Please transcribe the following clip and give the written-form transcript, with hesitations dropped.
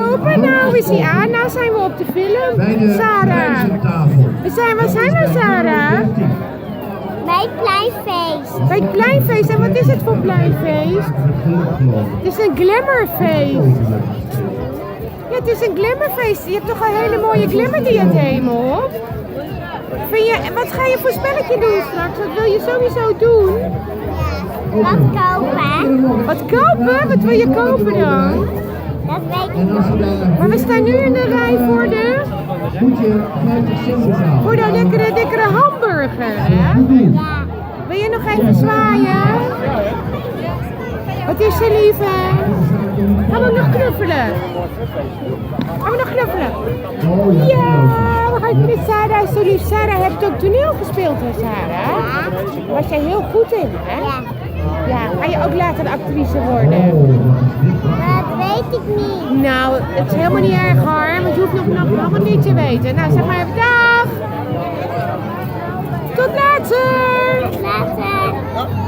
kopen? Nou is hij aan. Nou zijn we op de film. Sarah. Waar zijn we, Sarah? Bij het pleinfeest. Bij het pleinfeest. En wat is het voor pleinfeest? Het is een glimmerfeest. Ja, het is een glimmerfeest. Je hebt toch een hele mooie glimmerdiadeem op? Wat ga je voor spelletje doen straks? Wat wil je sowieso doen? Wat kopen? Wat kopen? Wat wil je kopen dan? Dat weet ik nog niet. Maar we staan nu in de rij voor de lekkere, dikkere hamburger, hè? Ja. Wil je nog even zwaaien? Wat is er, lieve? Gaan we nog knuffelen? Gaan we nog knuffelen? Ja, we gaan met Sarah. Zo lief, Sarah, heb je ook toneel gespeeld, hè, Sarah? Ja. Was jij heel goed in, hè? Ja. Ja, ga je ook later actrice worden? Dat weet ik niet. Nou, het is helemaal niet erg hoor, want je hoeft nog een niet te weten. Nou, zeg maar even dag! Tot later! Later.